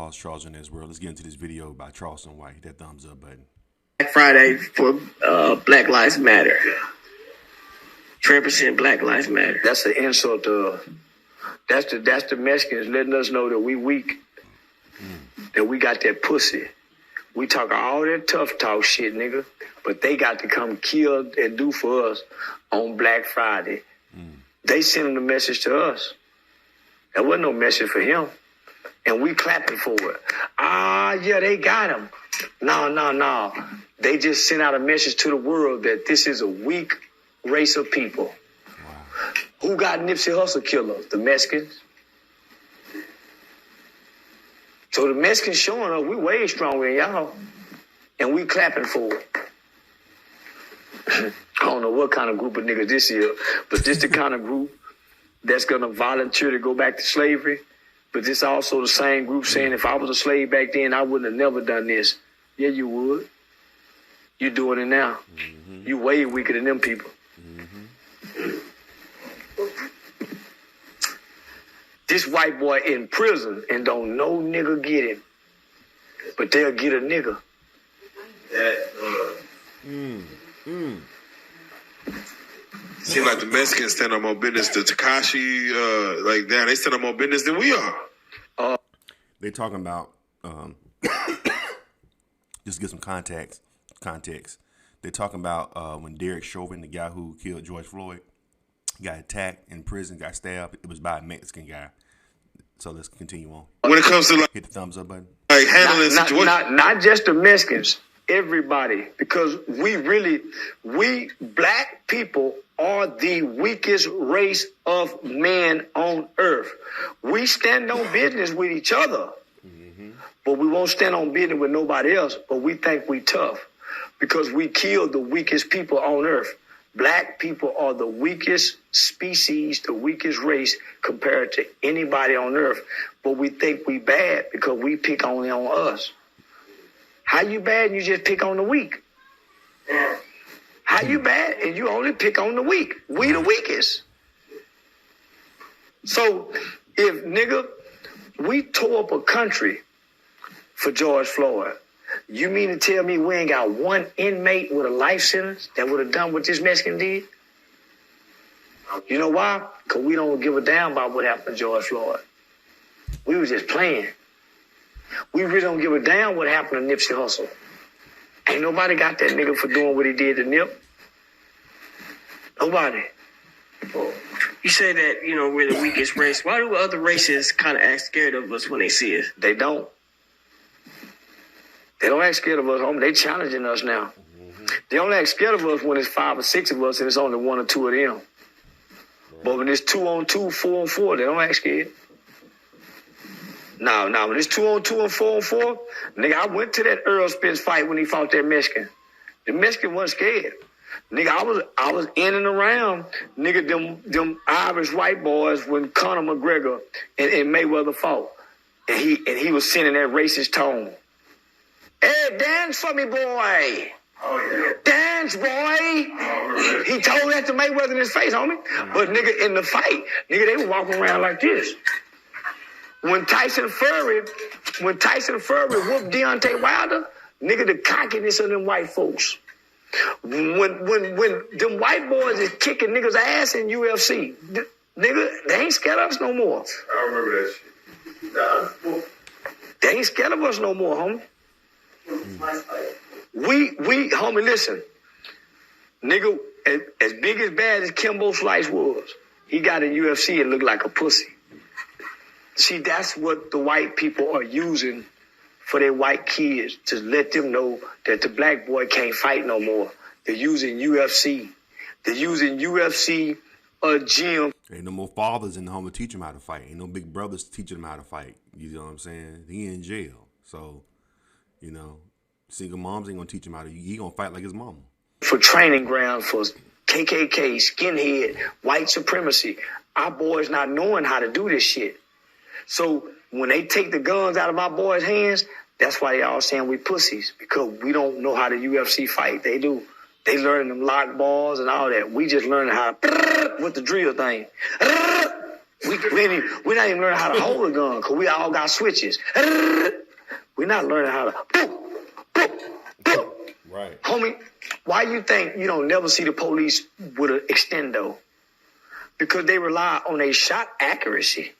lost Charleston as well. Let's get into this video by Charleston White. Hit that thumbs up button. Black Friday for Black Lives Matter. 3% Black Lives Matter. That's an insult to that's the Mexicans letting us know that we weak, that we got that pussy. We talk all that tough talk shit, nigga, but they got to come kill and do for us on Black Friday. They sending the message to us. There wasn't no message for him, and we clapping for it. Yeah, they got him. No. They just sent out a message to the world that this is a weak race of people. Wow. Who got Nipsey Hussle killers? The Mexicans. So the Mexicans showing us we way stronger than y'all, and we clapping for it. I don't know what kind of group of niggas this is, but this the kind of group that's going to volunteer to go back to slavery. But this also the same group saying if I was a slave back then, I wouldn't have never done this. Yeah, you would. You doing it now. You way weaker than them people. This white boy in prison and don't no nigga get him. But they'll get a nigga. Seems like the Mexicans stand on more business. The Takashi, like that, they stand on more business than we are. They talking about just to get some context. They're talking about when Derek Chauvin, the guy who killed George Floyd, got attacked in prison, got stabbed. It was by a Mexican guy. So let's continue on. When it comes to like, Hit the thumbs up button. like handling situations, not just the Mexicans, everybody, because we black people are the weakest race of men on earth. We stand on business with each other, but we won't stand on business with nobody else. But we think we tough because we killed the weakest people on earth. Black people are the weakest species, the weakest race compared to anybody on earth. But we think we bad because we pick only on us. How you bad and you just pick on the weak? How you bad and you only pick on the weak? We the weakest. So if, nigga, we tore up a country for George Floyd, you mean to tell me we ain't got one inmate with a life sentence that would have done what this Mexican did? You know why? Because we don't give a damn about what happened to George Floyd. We was just playing. We really don't give a damn what happened to Nipsey Hussle. Ain't nobody got that nigga for doing what he did to Nip. Nobody. You say that, we're the weakest race. Why do other races kind of act scared of us when they see us? They don't. They don't act scared of us, homie. They challenging us now. They only act scared of us when it's 5 or 6 of us and it's only 1 or 2 of them. But when it's 2 on 2, 4 on 4, they don't act scared. No, when it's 2 on 2 and 4 on 4, nigga, I went to that Earl Spence fight when he fought that Mexican. The Mexican wasn't scared. Nigga, I was in and around, nigga, them Irish white boys when Conor McGregor and Mayweather fought. And he was sending that racist tone. Hey, dance for me, boy. oh yeah, Dance, boy. oh, He told that to Mayweather in his face, homie. But nigga, in the fight, nigga, they were walking around like this. When Tyson Fury whooped Deontay Wilder, nigga, the cockiness of them white folks. When them white boys is kicking niggas' ass in UFC, nigga, they ain't scared of us no more. I remember that shit. They ain't scared of us no more, homie. We, homie, listen. Nigga, as big as bad as Kimbo Slice was, he got in UFC and looked like a pussy. See, that's what the white people are using for their white kids, to let them know that the black boy can't fight no more. They're using UFC. They're using UFC, a gym. Ain't no more fathers in the home to teach him how to fight. Ain't no big brothers teaching him how to fight. You know what I'm saying? He in jail. So, single moms ain't gonna teach him how to. He gonna fight like his mama. For training ground for KKK, skinhead, white supremacy. Our boys not knowing how to do this shit. So when they take the guns out of my boys' hands, that's why they all saying we pussies, because we don't know how the UFC fight. They do. They learning them lock balls and all that. We just learning how with the drill thing. We're not even learning how to hold a gun because we all got switches. We're not learning how to. Right. Homie, why you think you don't never see the police with an extendo? Because they rely on a shot accuracy.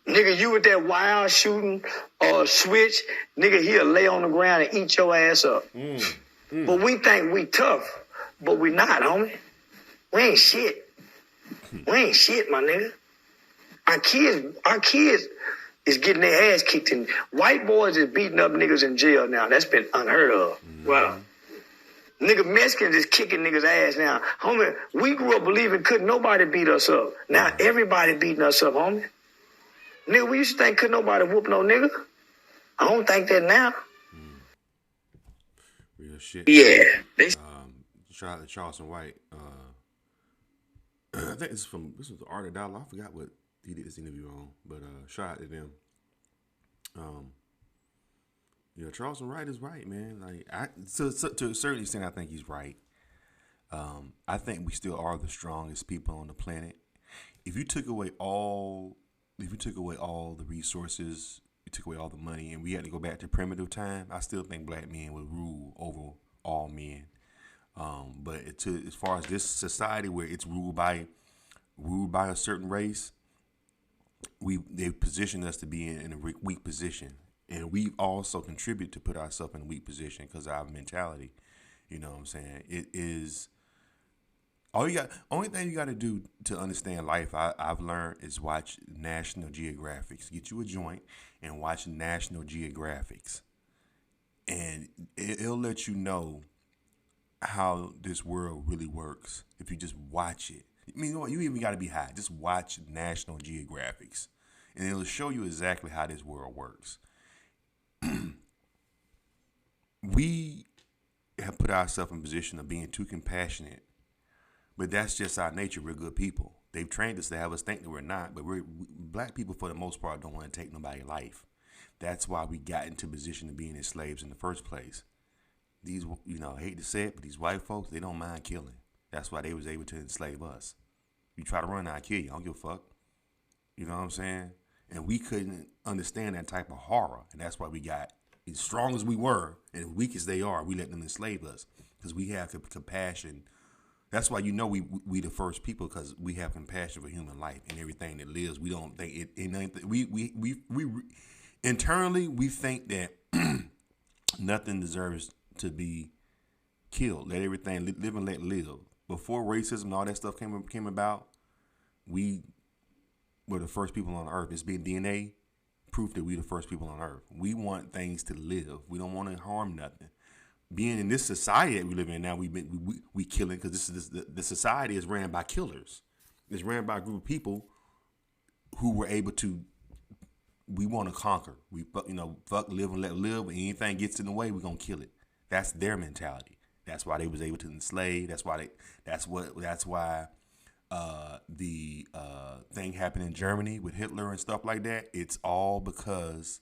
Nigga, you with that wild shooting or switch, nigga, he'll lay on the ground and eat your ass up. But we think we tough, but we not, homie. We ain't shit. We ain't shit, my nigga. Our kids is getting their ass kicked in. White boys is beating up niggas in jail now. That's been unheard of. Wow. Nigga, Mexicans is kicking niggas' ass now. Homie, we grew up believing couldn't nobody beat us up. Now everybody beating us up, homie. Nigga, we used to think couldn't nobody whoop no nigga. I don't think that now. Real shit. Yeah. Charleston White. I think this was the Art of Dialogue. I forgot what he did this interview on, but shout out to them. Charleston White is right, man. Like to a certain extent, I think he's right. I think we still are the strongest people on the planet. If you took away all the resources, you took away all the money, and we had to go back to primitive time, I still think black men would rule over all men. But as far as this society where it's ruled by a certain race, they've positioned us to be in a weak position, and we also contribute to put ourselves in a weak position because of our mentality. You know what I'm saying? It is only thing you got to do to understand life. I've learned is watch National Geographics. Get you a joint and watch National Geographics, and it'll let you know how this world really works if you just watch it. I mean, you even got to be high. Just watch National Geographics, and it'll show you exactly how this world works. We have put ourselves in a position of being too compassionate, but that's just our nature. We're good people. They've trained us to have us think that we're not, but black people, for the most part, don't want to take nobody's life. That's why we got into a position of being slaves in the first place. These, I hate to say it, but these white folks, they don't mind killing. That's why they was able to enslave us. You try to run, I'll kill you. I don't give a fuck. You know what I'm saying? And we couldn't understand that type of horror. And that's why we got, as strong as we were and weak as they are, we let them enslave us. Because we have compassion. That's why we the first people, because we have compassion for human life and everything that lives. We don't think it. We internally we think that nothing deserves to be killed. Let everything live and let live. Before racism and all that stuff came about, we were the first people on earth. It's been DNA proof that we the first people on earth. We want things to live. We don't want to harm nothing. Being in this society that we live in now, we killing because the society is ran by killers. It's ran by a group of people who were able to. We want to conquer. We fuck, live and let live. When anything gets in the way, we're gonna kill it. That's their mentality. That's why they was able to enslave. That's why the thing happened in Germany with Hitler and stuff like that. It's all because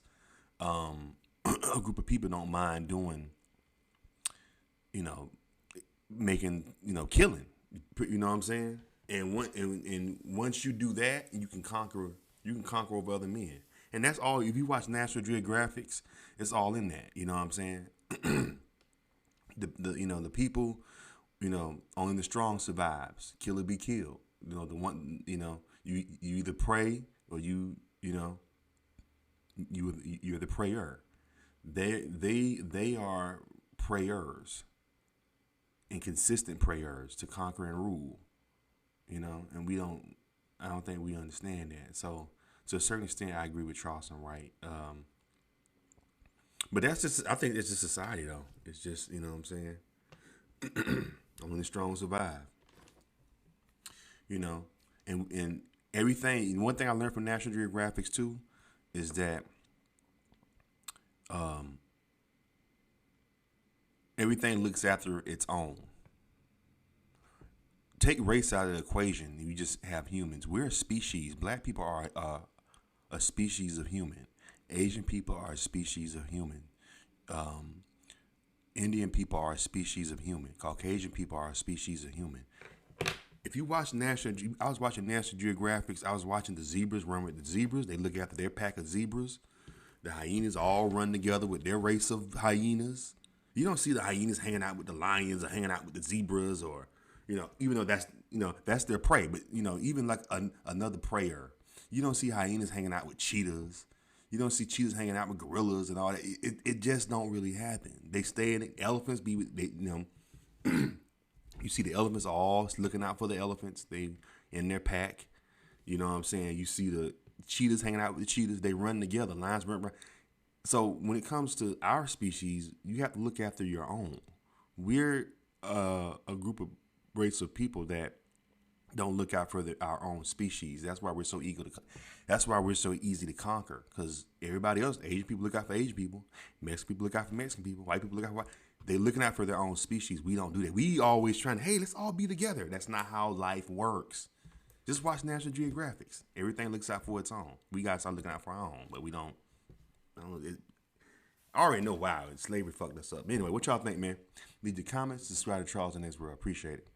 a group of people don't mind doing, making, killing. You know what I'm saying? And once you do that, you can conquer over other men. And that's all. If you watch National Geographics, it's all in that. You know what I'm saying? The people, only the strong survives. Kill or be killed. The one, you either prey or you're the prayer. They are prayers, and consistent prayers to conquer and rule. And I don't think we understand that. So to a certain extent, I agree with Charleston White. But that's just, I think it's just society though. It's just, what I'm saying? Only the strong survive. And everything. One thing I learned from National Geographic too is that everything looks after its own. Take race out of the equation, you just have humans. We're a species. Black people are a species of human. Asian people are a species of human. Indian people are a species of human. Caucasian people are a species of human. If you watch I was watching National Geographics. I was watching the zebras run with the zebras. They look after their pack of zebras. The hyenas all run together with their race of hyenas. You don't see the hyenas hanging out with the lions or hanging out with the zebras, or even though that's their prey. But even like another preyer, you don't see hyenas hanging out with cheetahs. You don't see cheetahs hanging out with gorillas and all that. It just don't really happen. They stay in it. Elephants be with You see the elephants all looking out for the elephants. They in their pack. You know what I'm saying? You see the cheetahs hanging out with the cheetahs. They run together. Lions run. So when it comes to our species, you have to look after your own. We're a group of race of people that don't look out for our own species. That's why we're so eager to. That's why we're so easy to conquer. Because everybody else, Asian people look out for Asian people, Mexican people look out for Mexican people, white people look out for white. They're looking out for their own species. We don't do that. We always trying to, hey, let's all be together. That's not how life works. Just watch National Geographics. Everything looks out for its own. We gotta start looking out for our own, but we don't. I already know why slavery fucked us up. Anyway, what y'all think, man? Leave your comments. Subscribe to Charleston Next World. Appreciate it.